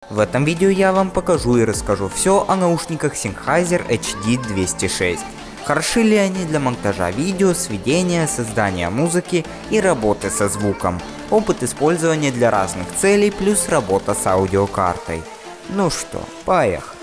В этом видео я вам покажу и расскажу все о наушниках Sennheiser HD206. Хороши ли они для монтажа видео, сведения, создания музыки и работы со звуком. Опыт использования для разных целей плюс работа с аудиокартой. Ну что, поехали.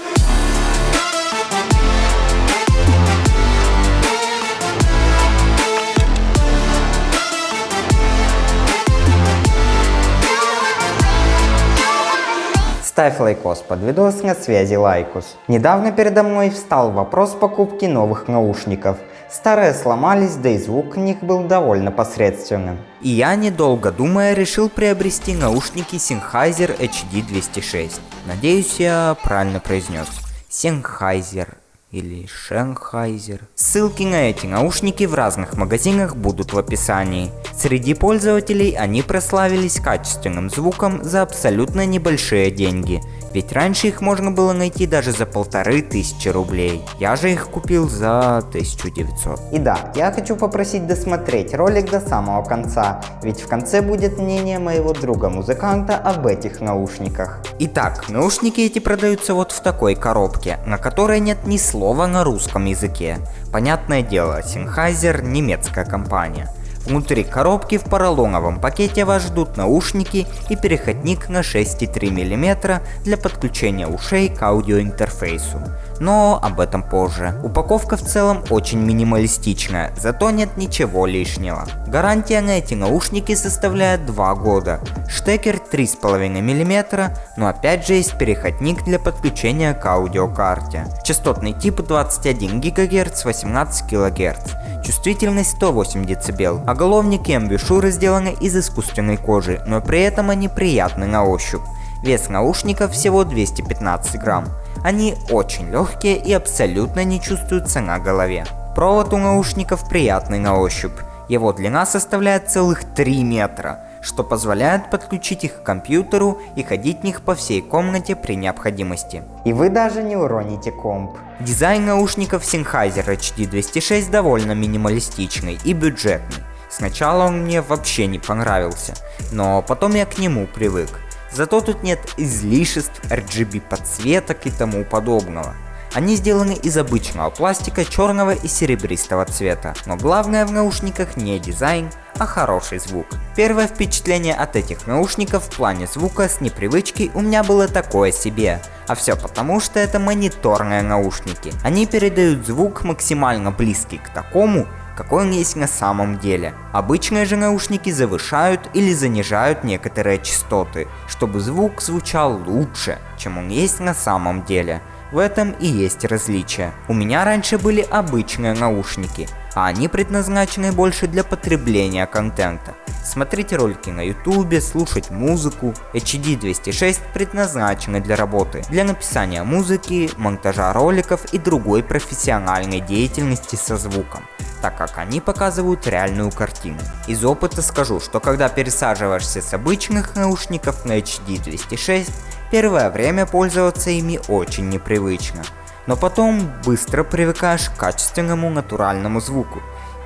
Ставь лайкос под видос, на связи Лайкус. Недавно передо мной встал вопрос покупки новых наушников. Старые сломались, да и звук в них был довольно посредственным. И я, недолго думая, решил приобрести наушники Sennheiser HD206. Надеюсь, я правильно произнес. Sennheiser или Sennheiser. Ссылки на эти наушники в разных магазинах будут в описании. Среди пользователей они прославились качественным звуком за абсолютно небольшие деньги. Ведь раньше их можно было найти даже за 1500 рублей. Я же их купил за 1900. И да, я хочу попросить досмотреть ролик до самого конца, ведь в конце будет мнение моего друга-музыканта об этих наушниках. Итак, наушники эти продаются вот в такой коробке, на которой нет ни слова на русском языке. Понятное дело, Sennheiser — немецкая компания. Внутри коробки в поролоновом пакете вас ждут наушники и переходник на 6,3 мм для подключения ушей к аудиоинтерфейсу. Но об этом позже. Упаковка в целом очень минималистичная, зато нет ничего лишнего. Гарантия на эти наушники составляет 2 года. Штекер 3,5 мм, но опять же есть переходник для подключения к аудиокарте. Частотный тип 21 ГГц, 18 кГц. Чувствительность 108 дБ. Оголовник и амбушюры сделаны из искусственной кожи, но при этом они приятны на ощупь. Вес наушников всего 215 грамм. Они очень легкие и абсолютно не чувствуются на голове. Провод у наушников приятный на ощупь. Его длина составляет целых 3 метра, что позволяет подключить их к компьютеру и ходить в них по всей комнате при необходимости. И вы даже не уроните комп. Дизайн наушников Sennheiser HD206 довольно минималистичный и бюджетный. Сначала он мне вообще не понравился, но потом я к нему привык. Зато тут нет излишеств, RGB подсветок и тому подобного. Они сделаны из обычного пластика черного и серебристого цвета, но главное в наушниках не дизайн, а хороший звук. Первое впечатление от этих наушников в плане звука с непривычки у меня было такое себе. А все потому, что это мониторные наушники. Они передают звук максимально близкий к такому, какой он есть на самом деле. Обычные же наушники завышают или занижают некоторые частоты, чтобы звук звучал лучше, чем он есть на самом деле. В этом и есть различие. У меня раньше были обычные наушники, а они предназначены больше для потребления контента. Смотреть ролики на YouTube, слушать музыку. HD206 предназначены для работы, для написания музыки, монтажа роликов и другой профессиональной деятельности со звуком, так как они показывают реальную картину. Из опыта скажу, что когда пересаживаешься с обычных наушников на HD206, первое время пользоваться ими очень непривычно, но потом быстро привыкаешь к качественному натуральному звуку,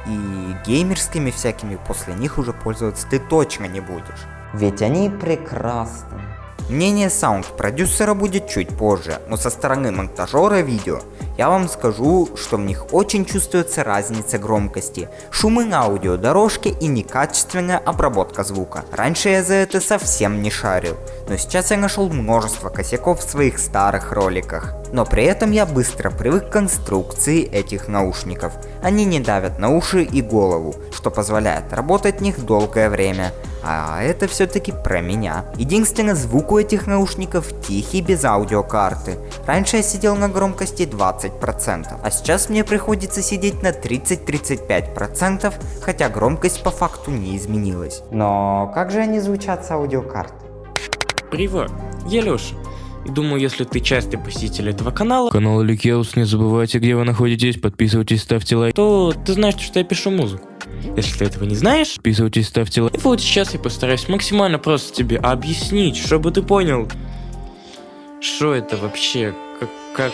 и геймерскими всякими после них уже пользоваться ты точно не будешь. Ведь они прекрасны. Мнение саунд-продюсера будет чуть позже, но со стороны монтажера видео я вам скажу, что в них очень чувствуется разница громкости, шумы на аудиодорожке и некачественная обработка звука. Раньше я за это совсем не шарил, но сейчас я нашел множество косяков в своих старых роликах. Но при этом я быстро привык к конструкции этих наушников. Они не давят на уши и голову, что позволяет работать в них долгое время. А это все-таки про меня. Единственное, звук у этих наушников тихий, без аудиокарты. Раньше я сидел на громкости 20%, а сейчас мне приходится сидеть на 30-35%, хотя громкость по факту не изменилась. Но как же они звучат с аудиокарты? Привет, я Леша. И думаю, если ты частый посетитель этого канала, Канал Ликеус, не забывайте, где вы находитесь, подписывайтесь, ставьте лайк. то ты знаешь, что я пишу музыку. Если ты этого не знаешь, Подписывайтесь, ставьте лайк. и вот сейчас я постараюсь максимально просто тебе объяснить, чтобы ты понял, что это вообще, как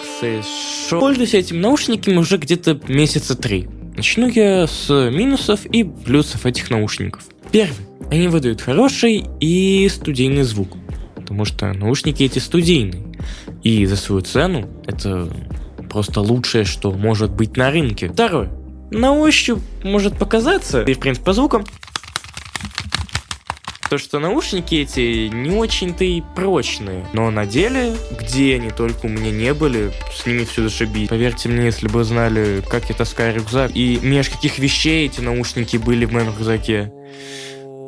что. Пользуюсь этим наушниками уже где-то месяца 3. Начну я с минусов и плюсов этих наушников. Первый. Они выдают хороший и студийный звук. потому что наушники эти студийные. И за свою цену это просто лучшее, что может быть на рынке. Второе. На ощупь может показаться, и в принципе по звукам, то, что наушники эти не очень-то и прочные. Но на деле, где они только у меня не были, с ними все зашибись. Поверьте мне, если бы знали, как я таскаю рюкзак, и меж каких вещей эти наушники были в моем рюкзаке.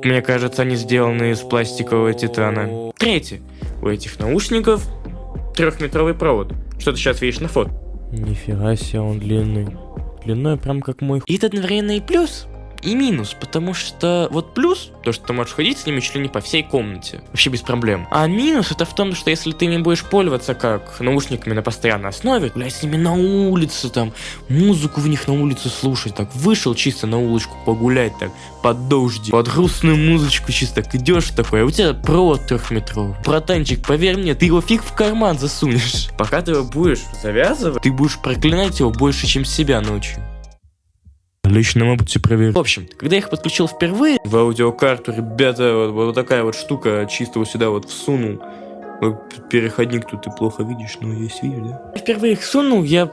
Мне кажется, они сделаны из пластикового титана. Третье. У этих наушников 3-метровый провод. Что ты сейчас видишь на фото. Нифига себе, он длинный. Длиной прям как мой. И это одновременно и плюс, и минус, потому что вот плюс, то, что ты можешь ходить с ними чуть ли не по всей комнате, вообще без проблем. А минус это в том, что если ты не будешь пользоваться как наушниками на постоянной основе, гулять с ними на улице, там, музыку в них на улице слушать, так, вышел чисто на улочку погулять, так, под дождик, под грустную музычку чисто, так, идешь такой, а у тебя провод 3-метровый. Братанчик, поверь мне, ты его фиг в карман засунешь. Пока ты его будешь завязывать, ты будешь проклинать его больше, чем себя ночью. Лично опыте проверь. В общем, когда я их подключил впервые в аудиокарту, ребята, вот такая вот штука чисто вот сюда вот всунул. Вот переходник тут ты плохо видишь, но есть, видишь, да? Впервые их сунул, я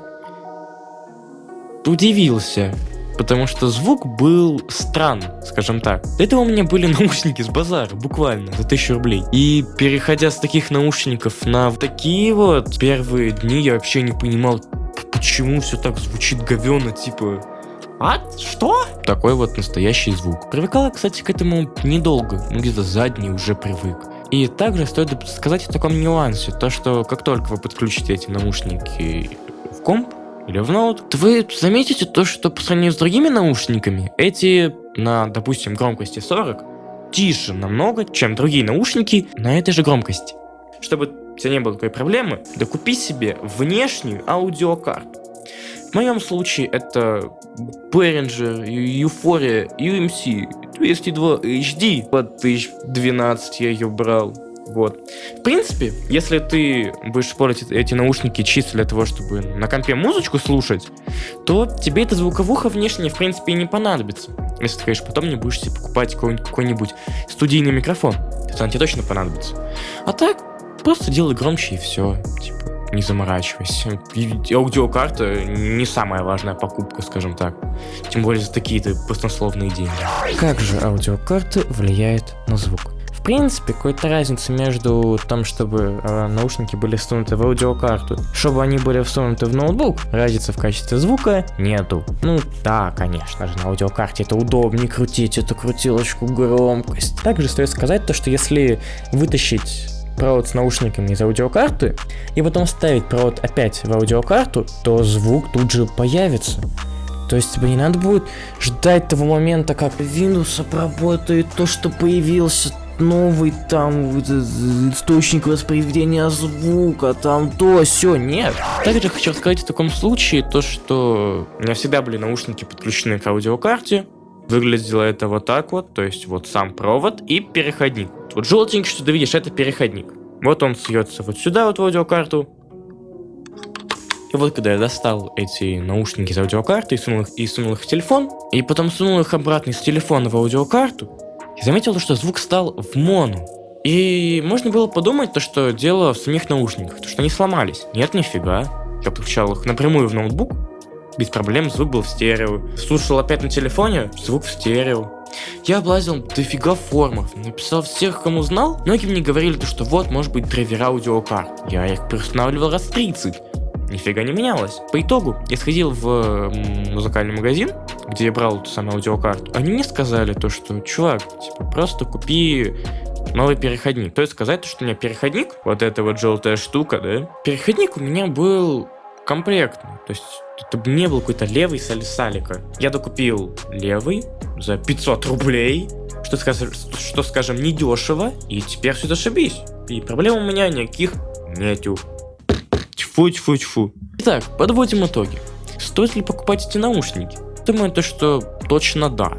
удивился, потому что звук был странный, скажем так. До этого у меня были наушники с базара, буквально, за 1000 рублей. И переходя с таких наушников на такие вот первые дни, я вообще не понимал, почему все так звучит говёно, типа... А? Что? Такой вот настоящий звук. Привыкала, кстати, к этому недолго, где-то за дни уже привык. И также стоит сказать о таком нюансе, то что как только вы подключите эти наушники в комп или в ноут, то вы заметите то, что по сравнению с другими наушниками, эти на, допустим, громкости 40, тише намного, чем другие наушники на этой же громкости. Чтобы у тебя не было такой проблемы, докупи себе внешнюю аудиокарту. В моем случае это Behringer, Euphoria, UMC 202 HD под 1012 я ее брал. Вот. В принципе, если ты будешь использовать эти наушники чисто для того, чтобы на компе музычку слушать, то тебе эта звуковуха внешняя, в принципе, и не понадобится. Если ты, конечно, потом не будешь себе покупать какой-нибудь студийный микрофон, то он тебе точно понадобится. А так, просто делай громче и все. Типа, не заморачивайся. И аудиокарта не самая важная покупка, скажем так. Тем более за такие-то баснословные деньги. Как же аудиокарта влияет на звук? В принципе, какой-то разницы между тем, чтобы наушники были всунуты в аудиокарту, чтобы они были всунуты в ноутбук, разницы в качестве звука нету. Ну да, конечно же, на аудиокарте это удобнее крутить эту крутилочку громкость. Также стоит сказать то, что если вытащить провод с наушниками из аудиокарты и потом вставить провод опять в аудиокарту, то звук тут же появится. То есть тебе не надо будет ждать того момента, как Windows обработает то, что появился новый там источник воспроизведения звука, там то, сё, нет. Также хочу рассказать в таком случае то, что у меня всегда были наушники подключены к аудиокарте. Выглядело это вот так вот, то есть вот сам провод и переходник. Вот желтенький, что ты видишь, это переходник. Вот он суется вот сюда вот в аудиокарту. И вот когда я достал эти наушники из аудиокарты и сунул их в телефон, и потом сунул их обратно из телефона в аудиокарту, я заметил, что звук стал в моно. И можно было подумать, то, что дело в самих наушниках, то, что они сломались. Нет, нифига. Я подключал их напрямую в ноутбук, без проблем звук был в стерео. Слушал опять на телефоне, звук в стерео. Я облазил дофига форумов, написал всех, кому знал. Многие мне говорили, что вот, может быть, драйвера аудиокарт. Я их переустанавливал раз 30. Нифига не менялось. По итогу, я сходил в музыкальный магазин, где я брал эту самую аудиокарту. Они мне сказали то, что, чувак, типа, просто купи новый переходник. То есть сказать, что у меня переходник, вот эта вот желтая штука, да, переходник у меня был комплектный. То есть это не был какой-то левый салика. Я докупил левый за 500 рублей, что скажем, недешево, и теперь все зашибись. И проблем у меня никаких нету. Тьфу-тьфу-тьфу. Итак, подводим итоги. Стоит ли покупать эти наушники? Думаю, то, что точно да.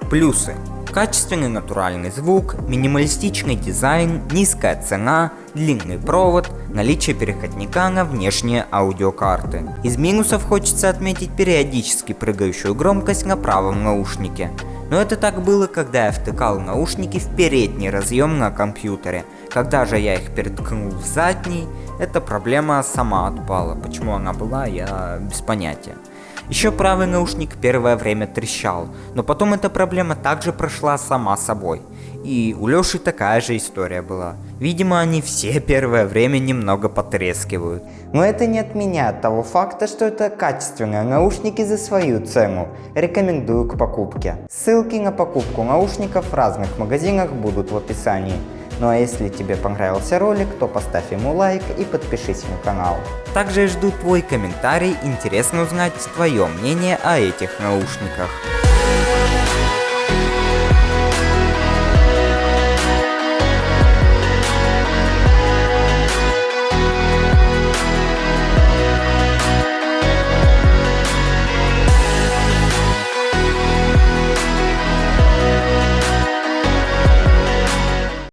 Плюсы. Качественный натуральный звук, минималистичный дизайн, низкая цена, длинный провод, наличие переходника на внешние аудиокарты. Из минусов хочется отметить периодически прыгающую громкость на правом наушнике. Но это так было, когда я втыкал наушники в передний разъем на компьютере. Когда же я их переткнул в задний, эта проблема сама отпала. Почему она была, я без понятия. Еще правый наушник первое время трещал, но потом эта проблема также прошла сама собой. И у Лёши такая же история была. Видимо, они все первое время немного потрескивают. Но это не отменяет того факта, что это качественные наушники за свою цену. Рекомендую к покупке. Ссылки на покупку наушников в разных магазинах будут в описании. Ну а если тебе понравился ролик, то поставь ему лайк и подпишись на канал. Также я жду твой комментарий, интересно узнать твое мнение о этих наушниках.